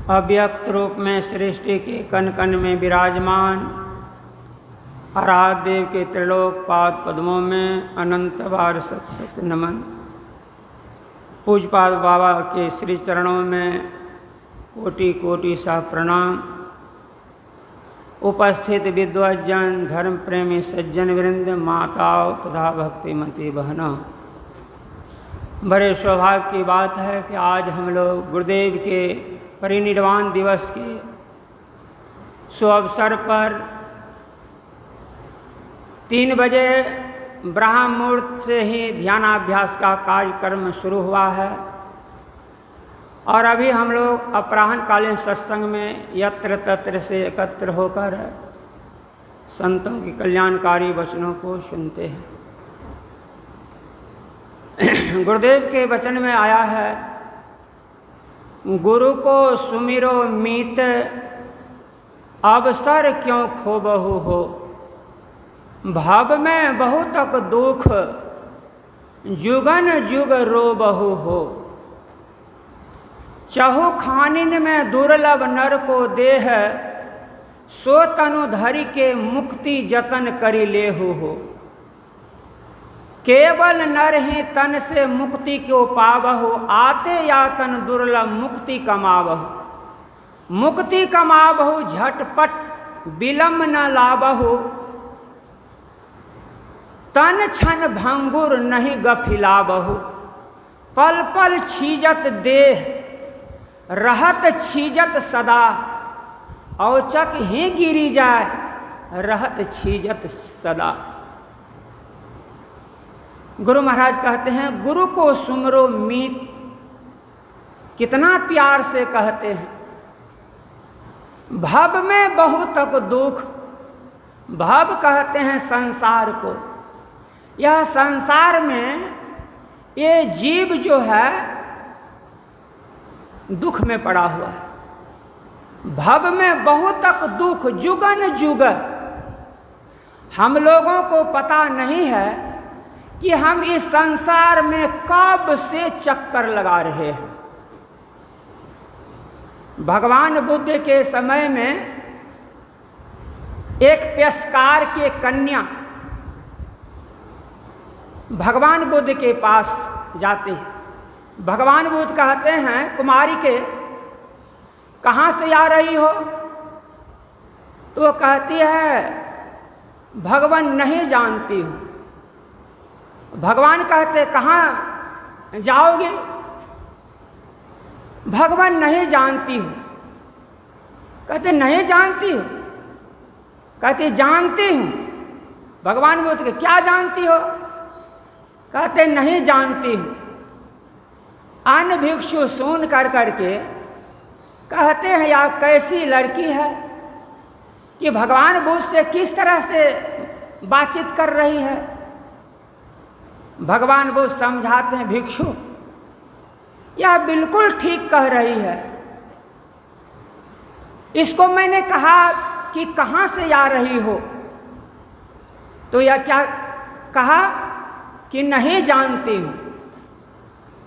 अव्यक्त रूप में सृष्टि के कण कण में विराजमान आराध्य देव के त्रिलोक पाद पद्मों में अनंत बार सत सत नमन। पूजपाद बाबा के श्री चरणों में कोटि कोटि सा प्रणाम। उपस्थित विद्वज्जन, धर्म प्रेमी सज्जन वृंद, माताओं तथा भक्तिमती बहनों, बड़े सौभाग्य की बात है कि आज हम लोग गुरुदेव के परिनिर्वाण दिवस के शुभ अवसर पर 3 बजे ब्रह्म मुहूर्त से ही ध्यानाभ्यास का कार्यक्रम शुरू हुआ है और अभी हम लोग अपराह्नकालीन सत्संग में यत्र तत्र से एकत्र होकर संतों की कल्याणकारी वचनों को सुनते हैं। गुरुदेव के वचन में आया है, गुरु को सुमिरो मीत अवसर क्यों खोबहु हो, भाव में बहुतक दुख जुगन जुग रोबहु हो। चहु खानिन में दुर्लभ नर को देह, सो तनु धरि के मुक्ति जतन करि लेहु हो। केवल नर ही तन से मुक्ति को पावहु, आते यातन दुर्लभ मुक्ति कमावहु। मुक्ति कमावहु झटपट विलम्ब न लावहु, तन छन भंगुर नहीं गफिलावहु। पल पल छीजत देह रहत छीजत सदा, औचक ही गिरी जाए रहत छीजत सदा। गुरु महाराज कहते हैं, गुरु को सुमरो मीत, कितना प्यार से कहते हैं। भव में बहुतक दुख, भव कहते हैं संसार को। यह संसार में ये जीव जो है दुख में पड़ा हुआ है। भव में बहुतक दुख जुगन जुग। हम लोगों को पता नहीं है कि हम इस संसार में कब से चक्कर लगा रहे हैं। भगवान बुद्ध के समय में एक पेशकार के कन्या भगवान बुद्ध के पास जाते हैं। भगवान बुद्ध कहते हैं, कुमारी के कहाँ से आ रही हो? तो वो कहती है, भगवान नहीं जानती हूँ। भगवान कहते, कहाँ जाओगे? भगवान नहीं जानती हूँ। कहते, नहीं जानती हूँ? कहते, जानती हूँ। भगवान बुद्ध के, क्या जानती हो? कहते, नहीं जानती हूँ। अन्य भिक्षु सुन कर करके कहते हैं, यह कैसी लड़की है कि भगवान बुद्ध से किस तरह से बातचीत कर रही है। भगवान बुद्ध समझाते हैं, भिक्षु यह बिल्कुल ठीक कह रही है। इसको मैंने कहा कि कहाँ से आ रही हो, तो यह क्या कहा कि नहीं जानती हूँ।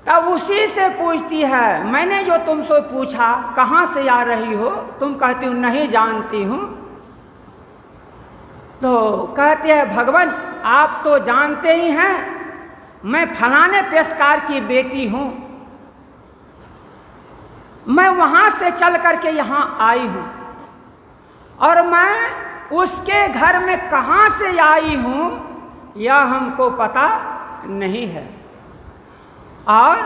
तब उसी से पूछती है, मैंने जो तुमसे पूछा कहाँ से आ रही हो, तुम कहती हो नहीं जानती हूँ। तो कहते हैं, भगवान आप तो जानते ही हैं, मैं फलाने पेशकार की बेटी हूँ। मैं वहाँ से चल करके यहाँ आई हूँ और मैं उसके घर में कहाँ से आई हूँ यह हमको पता नहीं है, और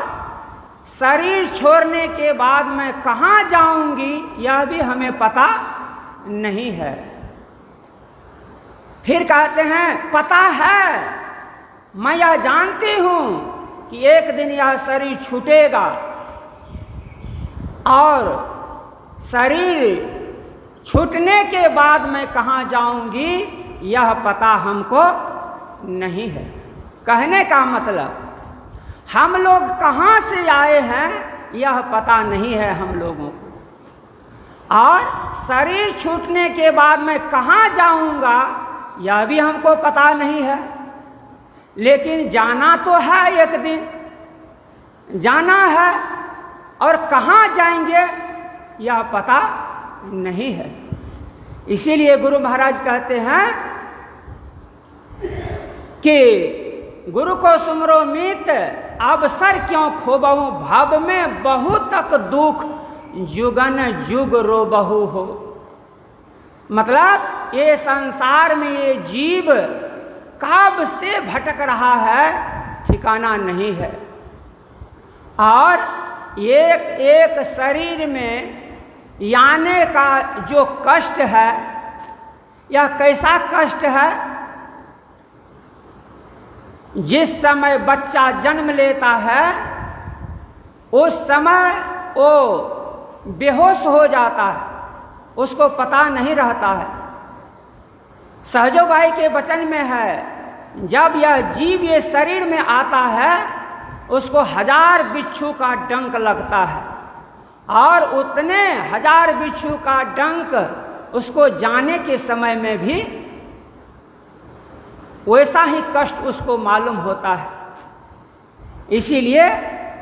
शरीर छोड़ने के बाद मैं कहाँ जाऊंगी यह भी हमें पता नहीं है। फिर कहते हैं, पता है, मैं यह जानती हूँ कि एक दिन यह शरीर छूटेगा और शरीर छूटने के बाद मैं कहाँ जाऊंगी यह पता हमको नहीं है। कहने का मतलब, हम लोग कहाँ से आए हैं यह पता नहीं है हम लोगों को, और शरीर छूटने के बाद मैं कहाँ जाऊंगा यह भी हमको पता नहीं है। लेकिन जाना तो है, एक दिन जाना है, और कहाँ जाएंगे यह पता नहीं है। इसीलिए गुरु महाराज कहते हैं कि गुरु को सुमरो मीत अवसर क्यों खोबहु, भव में बहु तक दुख जुगन जुग रोबहु हो। मतलब ये संसार में ये जीव कब से भटक रहा है, ठिकाना नहीं है। और एक एक शरीर में याने का जो कष्ट है, यह कैसा कष्ट है। जिस समय बच्चा जन्म लेता है उस समय वो बेहोश हो जाता है, उसको पता नहीं रहता है। सहजो भाई के वचन में है, जब यह जीव ये शरीर में आता है उसको 1000 बिच्छू का डंक लगता है, और उतने 1000 बिच्छू का डंक उसको जाने के समय में भी वैसा ही कष्ट उसको मालूम होता है। इसीलिए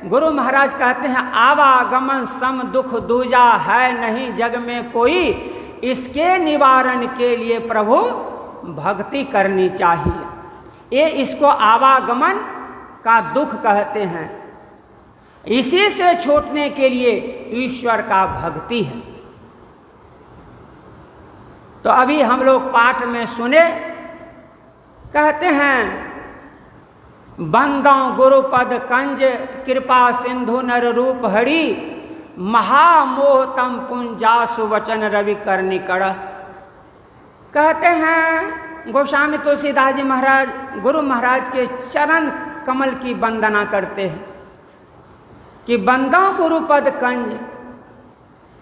गुरु महाराज कहते हैं, आवागमन सम दुख दूजा है नहीं जग में कोई, इसके निवारण के लिए प्रभु भक्ति करनी चाहिए। ये इसको आवागमन का दुख कहते हैं। इसी से छूटने के लिए ईश्वर का भक्ति है। तो अभी हम लोग पाठ में सुने, कहते हैं, बंदों गुरुपद कंज कृपा सिंधु नर रूप हरि, महामोह तम पुंजासु वचन रवि कर निकड़। कहते हैं गोस्वामी तुलसीदास जी महाराज गुरु महाराज के चरण कमल की वंदना करते हैं कि बंदों गुरुपद कंज।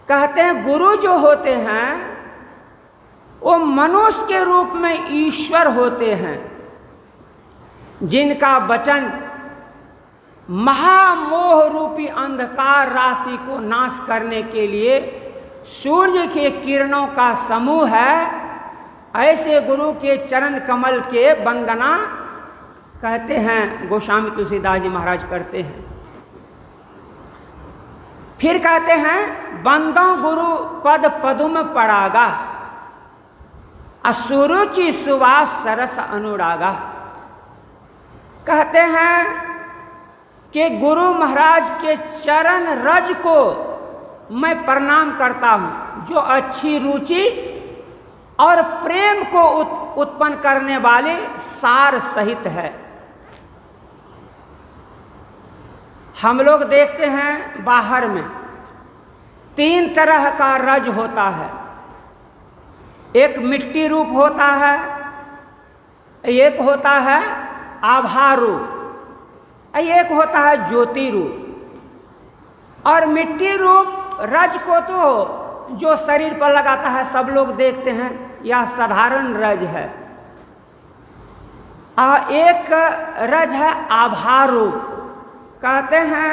कहते हैं गुरु जो होते हैं वो मनुष्य के रूप में ईश्वर होते हैं, जिनका वचन महामोह रूपी अंधकार राशि को नाश करने के लिए सूर्य के किरणों का समूह है। ऐसे गुरु के चरण कमल के वंदना कहते हैं गोस्वामी तुलसीदास जी महाराज करते हैं। फिर कहते हैं, बंदों गुरु पद पदुम पड़ागा, असुरुचि सुवास सरस अनुरागा। कहते हैं कि गुरु महाराज के चरण रज को मैं प्रणाम करता हूँ, जो अच्छी रुचि और प्रेम को उत्पन्न करने वाले सार सहित है। हम लोग देखते हैं बाहर में 3 तरह का रज होता है। एक मिट्टी रूप होता है, एक होता है आभा रूप, एक होता है ज्योति रूप। और मिट्टी रूप रज को तो जो शरीर पर लगाता है सब लोग देखते हैं, यह साधारण रज है। और एक रज है आभा रूप। कहते हैं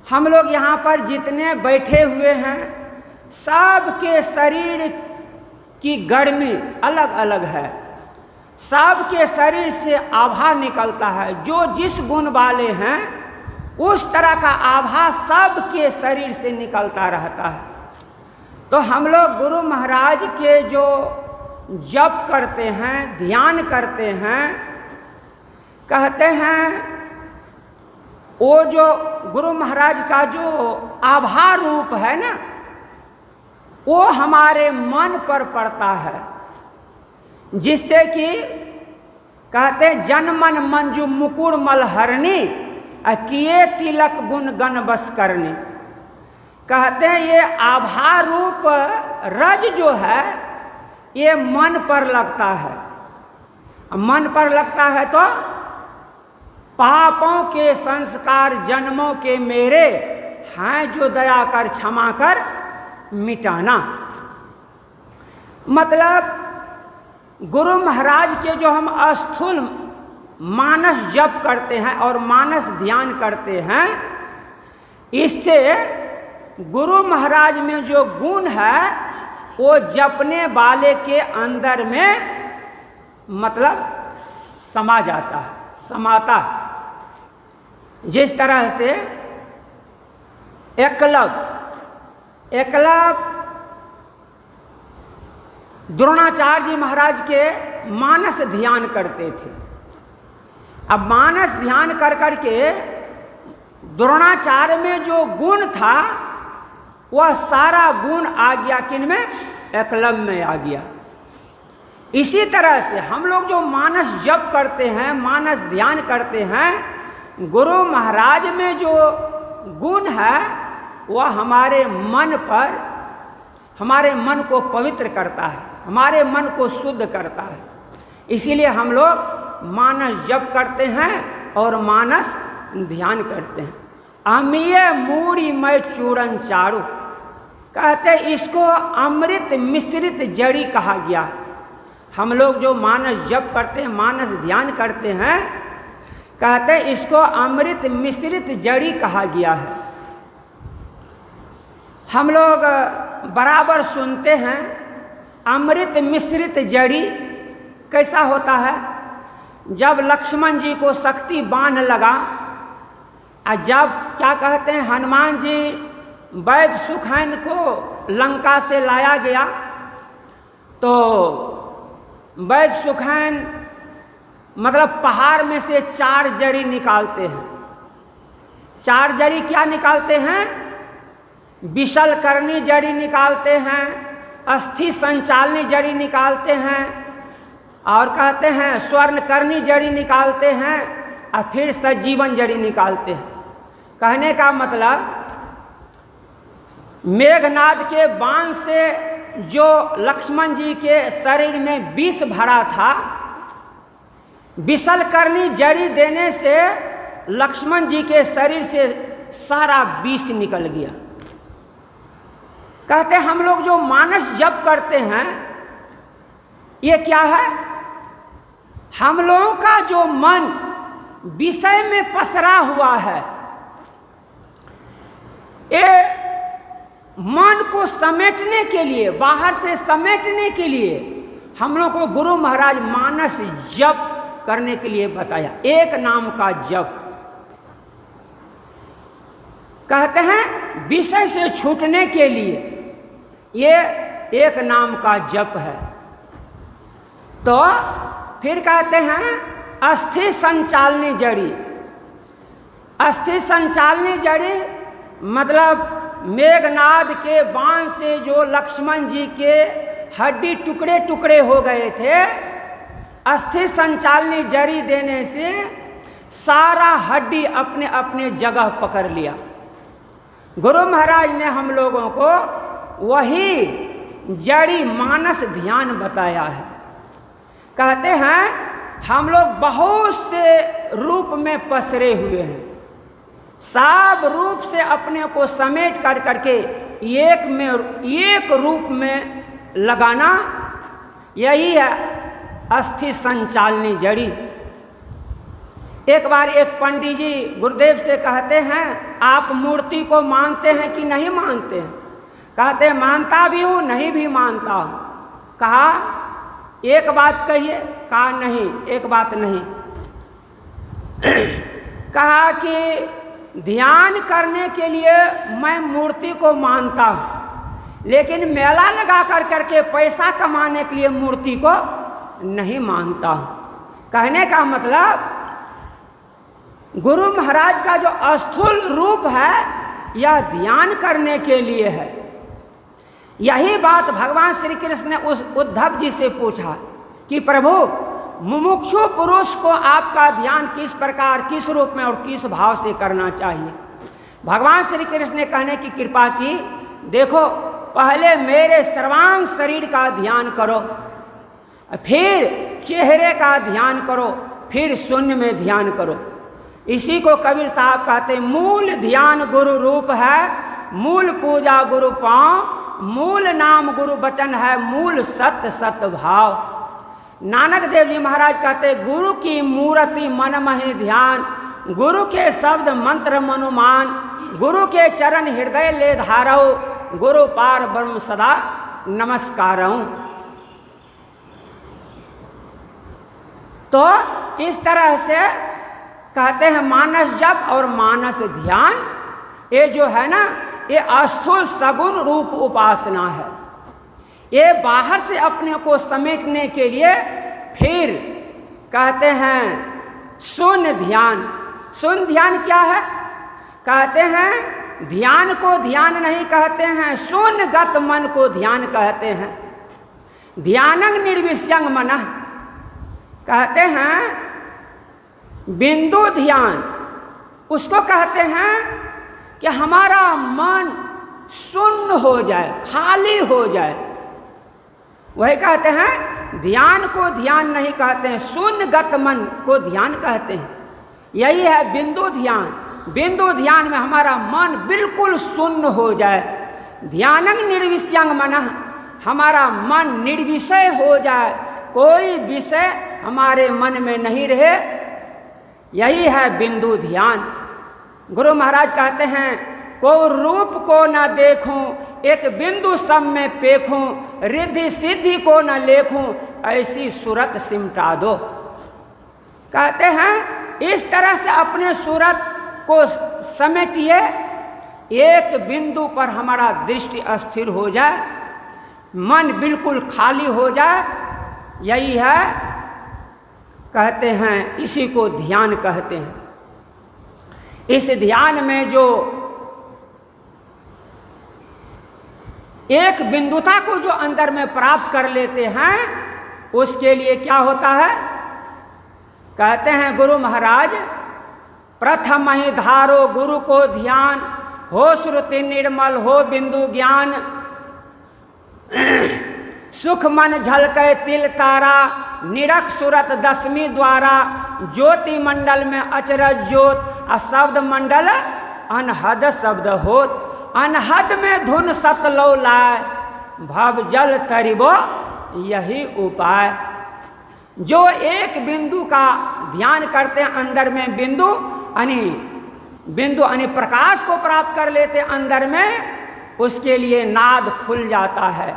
हम लोग यहाँ पर जितने बैठे हुए हैं सबके शरीर की गर्मी अलग अलग है, सबके शरीर से आभा निकलता है। जो जिस गुण वाले हैं उस तरह का आभा सबके शरीर से निकलता रहता है। तो हम लोग गुरु महाराज के जो जप करते हैं, ध्यान करते हैं, कहते हैं वो जो गुरु महाराज का जो आभा रूप है ना, वो हमारे मन पर पड़ता है, जिससे कि कहते जन मन मंजू मुकुर मलहरणी किए तिलक गुण गण बस करनी। कहते हैं ये आभा रूप रज जो है ये मन पर लगता है। मन पर लगता है तो पापों के संस्कार जन्मों के मेरे हैं जो दया कर क्षमा कर मिटाना। मतलब गुरु महाराज के जो हम स्थूल मानस जप करते हैं और मानस ध्यान करते हैं, इससे गुरु महाराज में जो गुण है वो जपने वाले के अंदर में मतलब समा जाता है, समाता है। जिस तरह से एकलव्य द्रोणाचार्य जी महाराज के मानस ध्यान करते थे। अब मानस ध्यान कर करके द्रोणाचार्य में जो गुण था वह सारा गुण आ गया किन में? एकलव्य में आ गया। इसी तरह से हम लोग जो मानस जप करते हैं, मानस ध्यान करते हैं, गुरु महाराज में जो गुण है वह हमारे मन पर, हमारे मन को पवित्र करता है, हमारे मन को शुद्ध करता है। इसीलिए हम लोग मानस जप करते हैं और मानस ध्यान करते हैं। अमीय मूढ़ी मय चूरन चारु, कहते इसको अमृत मिश्रित जड़ी कहा गया। हम लोग जो मानस जप करते हैं, मानस ध्यान करते हैं, कहते इसको अमृत मिश्रित जड़ी कहा गया है। हम लोग बराबर सुनते हैं अमृत मिश्रित जड़ी कैसा होता है। जब लक्ष्मण जी को शक्ति बाण लगा और जब क्या कहते हैं हनुमान जी वैद्य सुखैन को लंका से लाया गया तो वैद्य सुखैन मतलब पहाड़ में से 4 जड़ी निकालते हैं। 4 जड़ी क्या निकालते हैं? विशल करनी जड़ी निकालते हैं, अस्थि संचालनी जड़ी निकालते हैं, और कहते हैं स्वर्ण करनी जड़ी निकालते हैं, और फिर सजीवन जड़ी निकालते हैं। कहने का मतलब मेघनाद के बाण से जो लक्ष्मण जी के शरीर में विष भरा था, विशल करनी जड़ी देने से लक्ष्मण जी के शरीर से सारा विष निकल गया। कहते हम लोग जो मानस जप करते हैं ये क्या है? हम लोगों का जो मन विषय में पसरा हुआ है, ये मन को समेटने के लिए, बाहर से समेटने के लिए हम लोग को गुरु महाराज मानस जप करने के लिए बताया। एक नाम का जप, कहते हैं विषय से छूटने के लिए ये एक नाम का जप है। तो फिर कहते हैं अस्थि संचालनी जड़ी। अस्थि संचालनी जड़ी मतलब मेघनाद के बाण से जो लक्ष्मण जी के हड्डी टुकड़े टुकड़े हो गए थे, अस्थि संचालनी जड़ी देने से सारा हड्डी अपने अपने जगह पकड़ लिया। गुरु महाराज ने हम लोगों को वही जड़ी मानस ध्यान बताया है। कहते हैं हम लोग बहुत से रूप में पसरे हुए हैं, सब रूप से अपने को समेट कर करके एक रूप में लगाना, यही है अस्थि संचालनी जड़ी। एक बार एक पंडित जी गुरुदेव से कहते हैं आप मूर्ति को मानते हैं कि नहीं मानते हैं? कहते मानता भी हूँ, नहीं भी मानता हूँ। कहा एक बात कहिए? कहा नहीं, एक बात नहीं। कहा कि ध्यान करने के लिए मैं मूर्ति को मानता हूँ, लेकिन मेला लगा कर करके पैसा कमाने के लिए मूर्ति को नहीं मानता हूँ। कहने का मतलब गुरु महाराज का जो स्थूल रूप है यह ध्यान करने के लिए है। यही बात भगवान श्री कृष्ण ने उस उद्धव जी से पूछा कि प्रभु मुमुक्षु पुरुष को आपका ध्यान किस प्रकार, किस रूप में और किस भाव से करना चाहिए? भगवान श्री कृष्ण ने कहने की कृपा की, देखो पहले मेरे सर्वांग शरीर का ध्यान करो, फिर चेहरे का ध्यान करो, फिर शून्य में ध्यान करो। इसी को कबीर साहब कहते मूल ध्यान गुरु रूप है, मूल पूजा गुरु पाँव, मूल नाम गुरु वचन है, मूल सत्य सत्य भाव। नानक देव जी महाराज कहते गुरु की मूर्ति मन महि ध्यान, गुरु के शब्द मंत्र मनुमान, गुरु के चरण हृदय ले धारऊ, गुरु पार ब्रह्म सदा नमस्कारऊं। तो इस तरह से कहते हैं मानस जप और मानस ध्यान, ये जो है ना ये स्थूल सगुण रूप उपासना है। ये बाहर से अपने को समेटने के लिए फिर कहते हैं शून्य ध्यान। शून्य ध्यान क्या है? कहते हैं ध्यान को ध्यान नहीं कहते हैं, शून्यगत मन को ध्यान कहते हैं। ध्यानंग निर्विष्यंग मनः कहते हैं, बिंदु ध्यान उसको कहते हैं कि हमारा मन शून्य हो जाए, खाली हो जाए, वही कहते हैं। ध्यान को ध्यान नहीं कहते हैं, शून्यगत मन को ध्यान कहते हैं। यही है बिंदु ध्यान। बिंदु ध्यान में हमारा मन बिल्कुल शून्य हो जाए। ध्यानंग निर्विष्यंग मनः, हमारा मन निर्विषय हो जाए, कोई विषय हमारे मन में नहीं रहे, यही है बिंदु ध्यान। गुरु महाराज कहते हैं, को रूप को न देखूं, एक बिंदु सब में पेखूं, रिद्धि सिद्धि को न लेखूं, ऐसी सूरत सिमटा दो। कहते हैं इस तरह से अपने सूरत को समेटिए, एक बिंदु पर हमारा दृष्टि अस्थिर हो जाए, मन बिल्कुल खाली हो जाए, यही है कहते हैं, इसी को ध्यान कहते हैं। इस ध्यान में जो एक बिंदुता को जो अंदर में प्राप्त कर लेते हैं, उसके लिए क्या होता है? कहते हैं गुरु महाराज, प्रथम ही धारो गुरु को ध्यान, हो श्रुति निर्मल हो बिंदु ज्ञान, सुख मन झलके तिल तारा, निरख सुरत दसवीं द्वारा, ज्योति मंडल में अचरज ज्योत, अशब्द मंडल अनहद शब्द होत, अनहद में धुन सतलो लाए, भव जल तरिबो यही उपाय। जो एक बिंदु का ध्यान करते हैं, अंदर में बिंदु यानी प्रकाश को प्राप्त कर लेते हैं अंदर में, उसके लिए नाद खुल जाता है।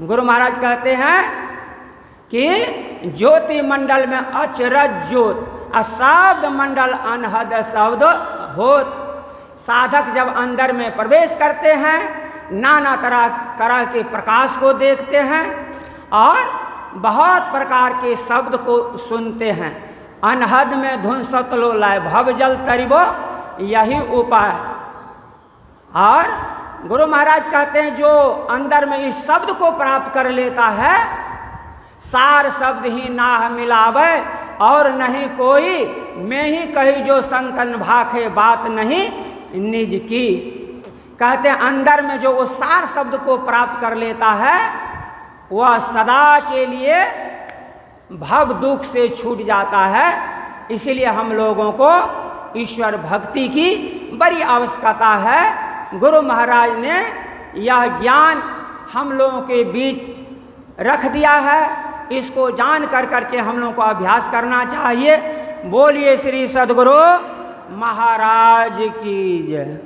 गुरु महाराज कहते हैं कि ज्योति मंडल में अचरज ज्योत, अशब्द मंडल अनहद शब्द होत। साधक जब अंदर में प्रवेश करते हैं, नाना तरह के प्रकाश को देखते हैं और बहुत प्रकार के शब्द को सुनते हैं। अनहद में धुन सतलो लाए, भव जल तरिबो यही उपाय। और गुरु महाराज कहते हैं, जो अंदर में इस शब्द को प्राप्त कर लेता है, सार शब्द ही नाह मिलावे और नहीं कोई, मैं ही कही जो संतन भाखे बात नहीं निज की। कहते हैं अंदर में जो वो सार शब्द को प्राप्त कर लेता है, वह सदा के लिए भव दुख से छूट जाता है। इसलिए हम लोगों को ईश्वर भक्ति की बड़ी आवश्यकता है। गुरु महाराज ने यह ज्ञान हम लोगों के बीच रख दिया है, इसको जान करके हम लोगों को अभ्यास करना चाहिए। बोलिए श्री सद्गुरु महाराज की जय।